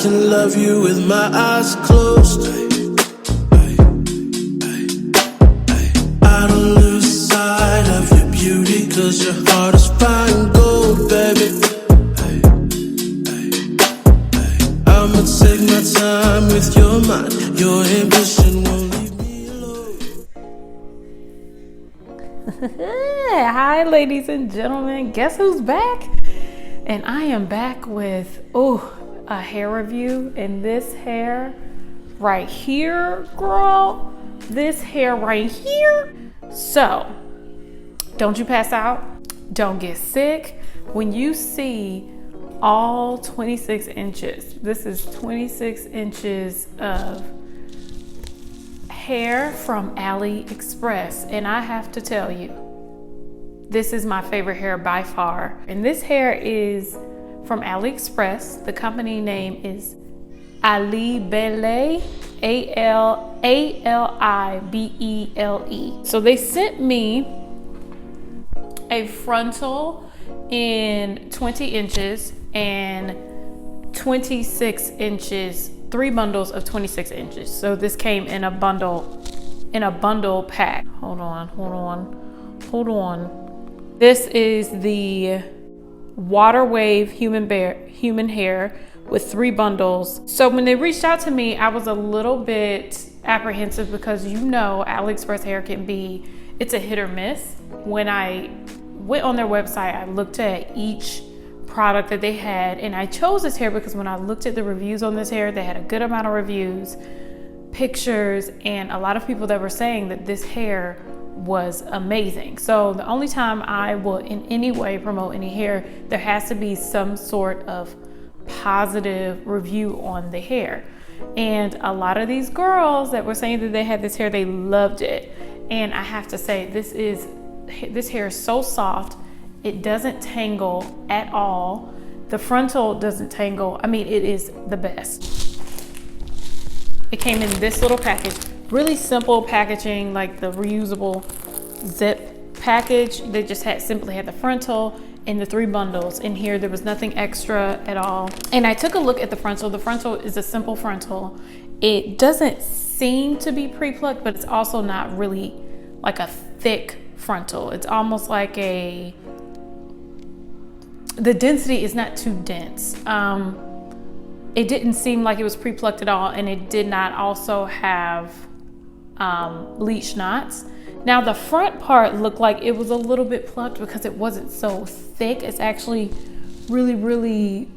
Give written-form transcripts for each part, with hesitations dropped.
can love you with my eyes closed. I don't lose sight of your beauty, cause your heart is fine gold, baby. I'ma take my time with your mind. Your ambition won't leave me alone. Hi, ladies and gentlemen. Guess who's back? And I am back with, a hair review. And this hair right here, girl. This hair right here. So, don't you pass out. Don't get sick. When you see all 26 inches, this is 26 inches of hair from AliExpress. And I have to tell you, this is my favorite hair by far. And this hair is from AliExpress. The company name is Alibele, A-L-I-B-E-L-E. So they sent me a frontal in 20 inches and 26 inches, 3 bundles of 26 inches. So this came in a bundle pack. Hold on. This is the water wave human hair with 3 bundles. So when they reached out to me, I was a little bit apprehensive because AliExpress hair it's a hit or miss. When I went on their website, I looked at each product that they had, and I chose this hair because when I looked at the reviews on this hair, they had a good amount of reviews, pictures, and a lot of people that were saying that this hair was amazing. So the only time I will in any way promote any hair, there has to be some sort of positive review on the hair. And a lot of these girls that were saying that they had this hair, they loved it. And I have to say, this hair is so soft. It doesn't tangle at all. The frontal doesn't tangle. I mean, it is the best. It came in this little package. Really simple packaging, like the reusable zip package. They just simply had the frontal and the 3 bundles. In here, there was nothing extra at all. And I took a look at the frontal. The frontal is a simple frontal. It doesn't seem to be pre-plucked, but it's also not really like a thick frontal. It's almost like the density is not too dense. It didn't seem like it was pre-plucked at all, and it did not also have bleach knots. Now the front part looked like it was a little bit plucked because it wasn't so thick. It's actually really, really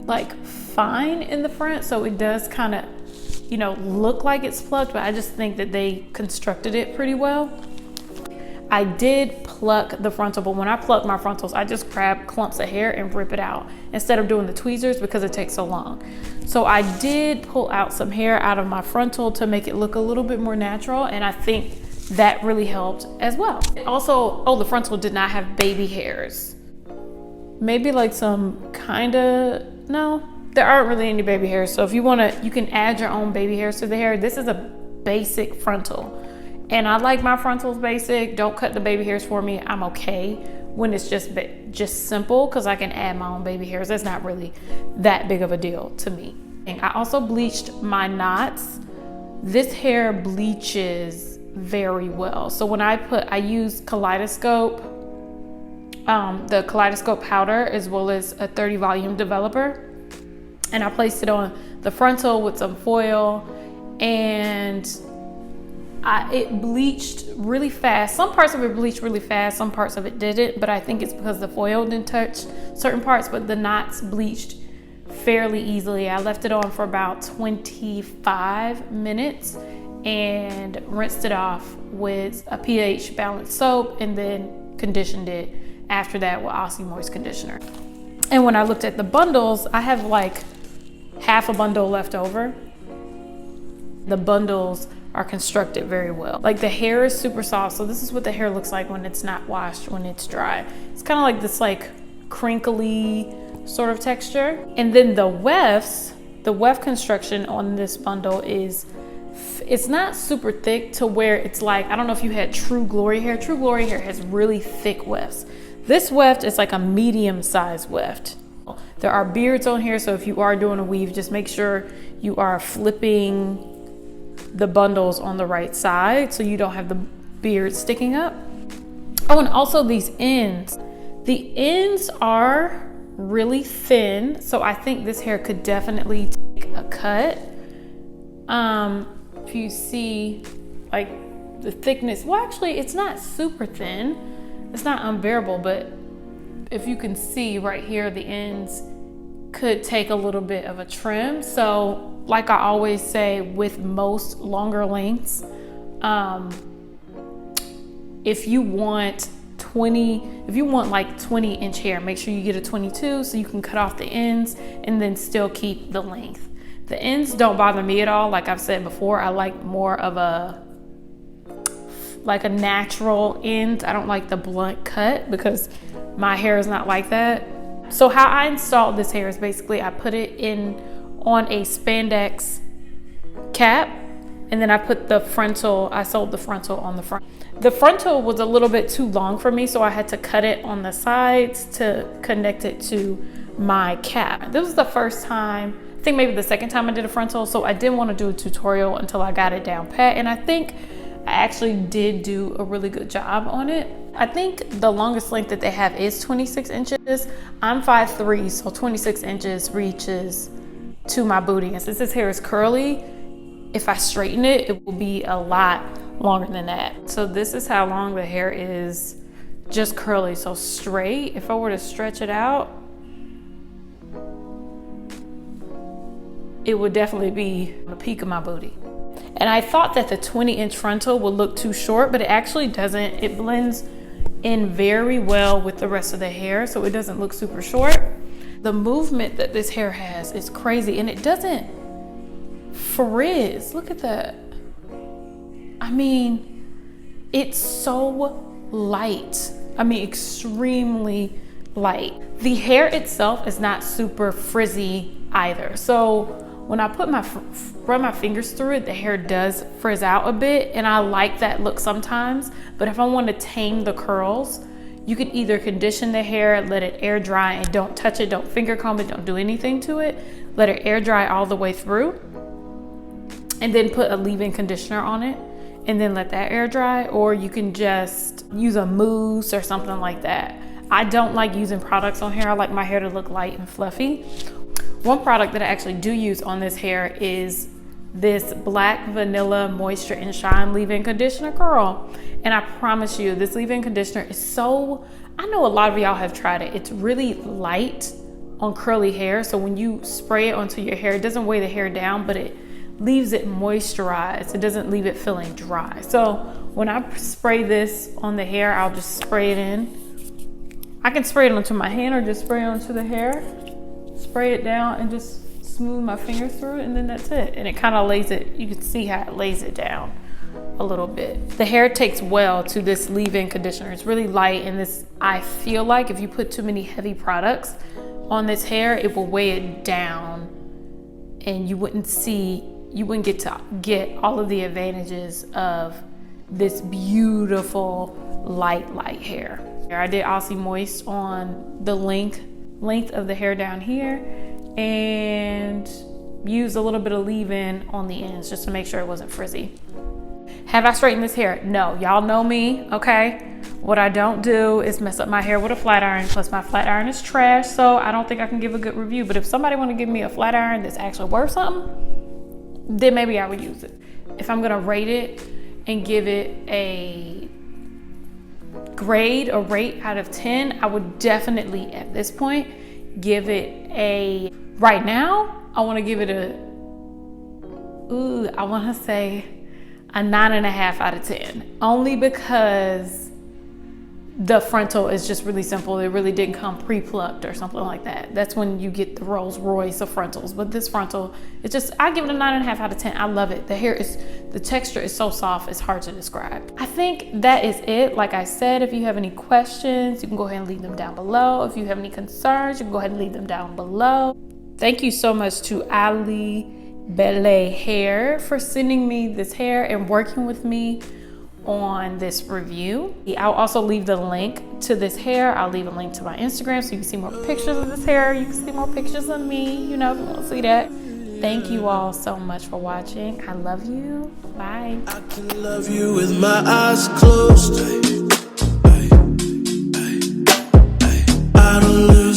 like fine in the front, so it does kind of, look like it's plucked, but I just think that they constructed it pretty well. I did pluck the frontal, but when I pluck my frontals, I just grab clumps of hair and rip it out instead of doing the tweezers because it takes so long. So I did pull out some hair out of my frontal to make it look a little bit more natural, and I think that really helped as well. Also, the frontal did not have baby hairs. Maybe like no, there aren't really any baby hairs. So if you you can add your own baby hairs to the hair. This is a basic frontal. And I like my frontals basic. Don't cut the baby hairs for me. I'm okay when it's just simple because I can add my own baby hairs. That's not really that big of a deal to me. And I also bleached my knots. This hair bleaches very well. So when I use Kaleidoscope, the Kaleidoscope powder as well as a 30 volume developer. And I placed it on the frontal with some foil, and it bleached really fast. Some parts of it bleached really fast, some parts of it didn't, but I think it's because the foil didn't touch certain parts, but the knots bleached fairly easily. I left it on for about 25 minutes and rinsed it off with a pH balanced soap and then conditioned it after that with Aussie Moist conditioner. And when I looked at the bundles, I have like half a bundle left over. The bundles are constructed very well. Like the hair is super soft. So this is what the hair looks like when it's not washed, when it's dry. It's kind of like this like crinkly sort of texture. And then the wefts, the weft construction on this bundle it's not super thick to where it's like, I don't know if you had True Glory hair. True Glory hair has really thick wefts. This weft is like a medium sized weft. There are beards on here, so if you are doing a weave, just make sure you are flipping the bundles on the right side so you don't have the beard sticking up. Oh, and also these ends. The ends are really thin, so I think this hair could definitely take a cut. If you see like the thickness, well, actually it's not super thin, it's not unbearable, but if you can see right here, the ends could take a little bit of a trim. So like I always say with most longer lengths, if you want like 20-inch hair, make sure you get a 22 so you can cut off the ends and then still keep the length. The ends don't bother me at all. Like I've said before, I like more of a natural end. I don't like the blunt cut because my hair is not like that. So how I installed this hair is basically I put it on a spandex cap, and then I put I sold the frontal on the front. The frontal was a little bit too long for me, so I had to cut it on the sides to connect it to my cap. This was the first time, I think maybe the second time I did a frontal, so I didn't want to do a tutorial until I got it down pat, and I think I actually did do a really good job on it. I think the longest length that they have is 26 inches. I'm 5'3", so 26 inches reaches to my booty, and since this hair is curly, if I straighten it, it will be a lot longer than that. So this is how long the hair is just curly, so straight. If I were to stretch it out, it would definitely be the peak of my booty. And I thought that the 20-inch frontal would look too short, but it actually doesn't. It blends in very well with the rest of the hair, so it doesn't look super short. The movement that this hair has is crazy, and it doesn't frizz. Look at that. I mean, it's so light. I mean, extremely light. The hair itself is not super frizzy either. So when I run my fingers through it, the hair does frizz out a bit, and I like that look sometimes. But if I want to tame the curls, you could either condition the hair, let it air dry, and don't touch it, don't finger comb it, don't do anything to it. Let it air dry all the way through, and then put a leave-in conditioner on it, and then let that air dry. Or you can just use a mousse or something like that. I don't like using products on hair. I like my hair to look light and fluffy. One product that I actually do use on this hair is this Black Vanilla Moisture and Shine leave-in conditioner, girl. And I promise you, this leave-in conditioner is so, I know a lot of y'all have tried it. It's really light on curly hair. So when you spray it onto your hair, it doesn't weigh the hair down, but it leaves it moisturized. It doesn't leave it feeling dry. So when I spray this on the hair, I'll just spray it in. I can spray it onto my hand or just spray it onto the hair. Spray it down and just smooth my fingers through it, and then that's it. And it kind of lays it, you can see how it lays it down a little bit. The hair takes well to this leave-in conditioner. It's really light, and this, I feel like if you put too many heavy products on this hair, it will weigh it down, and you wouldn't get to get all of the advantages of this beautiful light hair. I did Aussie Moist on the length of the hair down here, and used a little bit of leave-in on the ends just to make sure it wasn't frizzy. Have I straightened this hair? No, y'all know me, okay? What I don't do is mess up my hair with a flat iron, plus my flat iron is trash, so I don't think I can give a good review. But if somebody want to give me a flat iron that's actually worth something, then maybe I would use it. If I'm gonna rate it and give it a rate out of 10, I would definitely at this point give it a, right now, I want to give it I want to say a 9.5 out of 10, only because the frontal is just really simple. It really didn't come pre-plucked or something like that. That's when you get the Rolls Royce of frontals. But this frontal, it's just, I give it a 9.5 out of 10. I love it. The texture is so soft, it's hard to describe. I think that is it. Like I said, if you have any questions, you can go ahead and leave them down below. If you have any concerns, you can go ahead and leave them down below. Thank you so much to Alibele Hair for sending me this hair and working with me on this review. I'll also leave the link to this hair. I'll leave a link to my Instagram so you can see more pictures of this hair. You can see more pictures of me, you know, if you want to see that. Thank you all so much for watching. I love you. Bye. I can love you with my eyes closed.